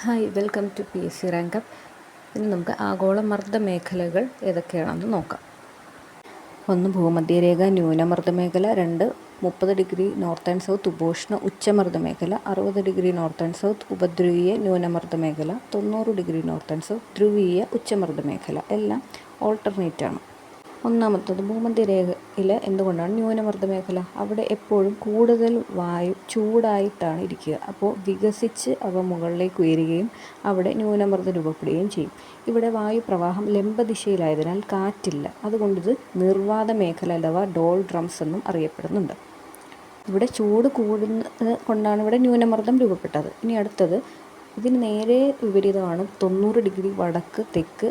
Hi, welcome to PSC rank up. ഇനി നമുക്ക് ആഗോളമർദ്ദ മേഖലകൾ ഏതൊക്കെയാണെന്ന് നോക്കാം. 1 ഭൂമധ്യരേഖ ന്യൂനമർദ്ദ മേഖല, 2 30 ഡിഗ്രി നോർത്ത് ആൻഡ് സൗത്ത് ഉപോഷ്ണ ഉച്ചമർദ്ദ മേഖല, 60 ഡിഗ്രി നോർത്ത് ആൻഡ് സൗത്ത് ഉപദ്രുവീയ ന്യൂനമർദ്ദ മേഖല, 90 ഡിഗ്രി നോർത്ത് ആൻഡ് സൗത്ത് ധ്രുവീയ ഉച്ചമർദ്ദ മേഖല. എല്ലാം ഓൾട്ടർനേറ്റ് ആണ്. ഒന്നാമത്തത് ഭൂമധ്യരേഖയിൽ എന്തുകൊണ്ടാണ് ന്യൂനമർദ്ദ മേഖല? അവിടെ എപ്പോഴും കൂടുതൽ വായു ചൂടായിട്ടാണ് ഇരിക്കുക. അപ്പോൾ വികസിച്ച് അവ മുകളിലേക്ക് ഉയരുകയും അവിടെ ന്യൂനമർദ്ദം രൂപപ്പെടുകയും ചെയ്യും. ഇവിടെ വായു പ്രവാഹം ലംബദിശയിലായതിനാൽ കാറ്റില്ല. അതുകൊണ്ടിത് നിർവാത മേഖല അഥവാ ഡോൾ ഡ്രംസ് എന്നും അറിയപ്പെടുന്നുണ്ട്. ഇവിടെ ചൂട് കൂടുന്നത് കൊണ്ടാണ് ഇവിടെ ന്യൂനമർദ്ദം രൂപപ്പെട്ടത്. ഇനി അടുത്തത്, ഇതിന് നേരെ വിപരീതമാണ് 90 ഡിഗ്രി വടക്ക് തെക്ക്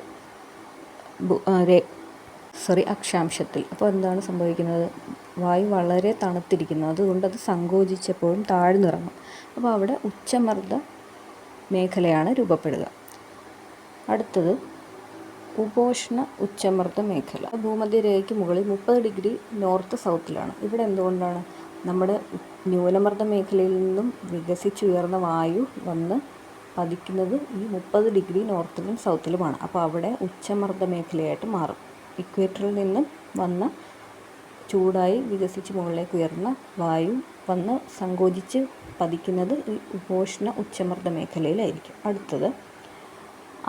അക്ഷാംശത്തിൽ. അപ്പോൾ എന്താണ് സംഭവിക്കുന്നത്? വായു വളരെ തണുത്തിരിക്കുന്നു. അതുകൊണ്ട് അത് സങ്കോചിച്ചപ്പോഴും താഴ്ന്നിറങ്ങും. അപ്പോൾ അവിടെ ഉച്ചമർദ്ദ മേഖലയാണ് രൂപപ്പെടുക. അടുത്തത് ഉപോഷ്ണ ഉച്ചമർദ്ദ മേഖല. ഭൂമധ്യരേഖയ്ക്ക് മുകളിൽ 30 ഡിഗ്രി നോർത്ത് സൗത്തിലാണ്. ഇവിടെ എന്തുകൊണ്ടാണ്? നമ്മുടെ ന്യൂനമർദ്ദ മേഖലയിൽ നിന്നും വികസിച്ചുയർന്ന വായു വന്ന് പതിക്കുന്നത് ഈ 30 ഡിഗ്രി നോർത്തിലും സൗത്തിലുമാണ്. അപ്പോൾ അവിടെ ഉച്ചമർദ്ദ മേഖലയായിട്ട് മാറും. ഇക്വേറ്ററിൽ നിന്നും വന്ന ചൂടായി വികസിച്ച് മുകളിലേക്ക് ഉയർന്ന വായു വന്ന് സങ്കോചിച്ച് പതിക്കുന്നത് ഈ ഉപോഷ്ണ ഉച്ചമർദ്ദ മേഖലയിലായിരിക്കും. അടുത്തത്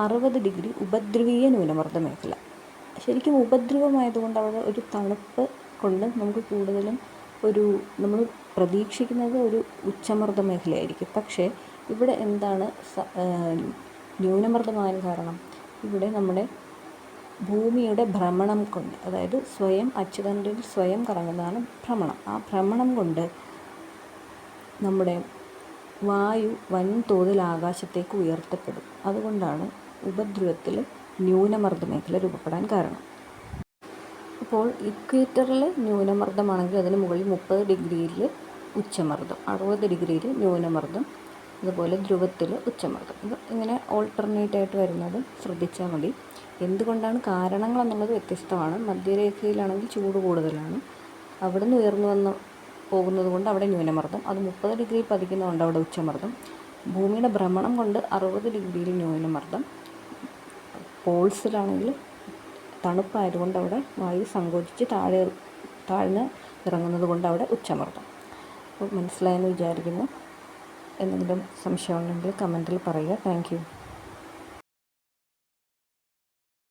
60 ഡിഗ്രി ഉപദ്രവീയ ന്യൂനമർദ്ദ മേഖല. ശരിക്കും ഉപദ്രവമായതുകൊണ്ട് അവിടെ ഒരു തണുപ്പ് കൊണ്ട് നമുക്ക് കൂടുതലും നമ്മൾ പ്രതീക്ഷിക്കുന്നത് ഒരു ഉച്ചമർദ്ദ മേഖലയായിരിക്കും. പക്ഷേ ഇവിടെ എന്താണ് ന്യൂനമർദ്ദമാകാൻ കാരണം? ഇവിടെ നമ്മുടെ ഭൂമിയുടെ ഭ്രമണം കൊണ്ട്, അതായത് സ്വയം അച്ചുതണ്ടിൽ സ്വയം കറങ്ങുന്നതാണ് ഭ്രമണം. ആ ഭ്രമണം കൊണ്ട് നമ്മുടെ വായു വൻതോതിൽ ആകാശത്തേക്ക് ഉയർത്തപ്പെടും. അതുകൊണ്ടാണ് ഉപദ്രവത്തിൽ ന്യൂനമർദ്ദ മേഖല രൂപപ്പെടാൻ കാരണം. അപ്പോൾ ഇക്വേറ്ററിൽ ന്യൂനമർദ്ദമാണെങ്കിൽ അതിന് മുകളിൽ 30 ഡിഗ്രിയിൽ ഉച്ചമർദ്ദം, 60 ഡിഗ്രിയിൽ ന്യൂനമർദ്ദം, അതുപോലെ ധ്രുവത്തിൽ ഉച്ചമർദ്ദം. ഇത് ഇങ്ങനെ ഓൾട്ടർനേറ്റ് ആയിട്ട് വരുന്നത് ശ്രദ്ധിച്ചാൽ മതി. എന്തുകൊണ്ടാണ് കാരണങ്ങൾ എന്നുള്ളത് വ്യത്യസ്തമാണ്. മധ്യരേഖയിലാണെങ്കിൽ ചൂട് കൂടുതലാണ്, അവിടെ നിന്ന് ഉയർന്നു പോകുന്നത് കൊണ്ട് അവിടെ ന്യൂനമർദ്ദം. അത് 30 ഡിഗ്രി പതിക്കുന്നതുകൊണ്ട് അവിടെ ഉച്ചമർദ്ദം. ഭൂമിയുടെ ഭ്രമണം കൊണ്ട് 60 ഡിഗ്രിയിൽ ന്യൂനമർദ്ദം. പോൾസിലാണെങ്കിൽ തണുപ്പായതുകൊണ്ട് അവിടെ വായു സങ്കോചിച്ച് താഴ്ന്ന് ഇറങ്ങുന്നത് കൊണ്ട് അവിടെ ഉച്ചമർദ്ദം. അപ്പോൾ മനസ്സിലായെന്ന് വിചാരിക്കുന്നു. എന്തെങ്കിലും സംശയം ഉണ്ടെങ്കിൽ കമൻറ്റിൽ പറയുക. Thank you.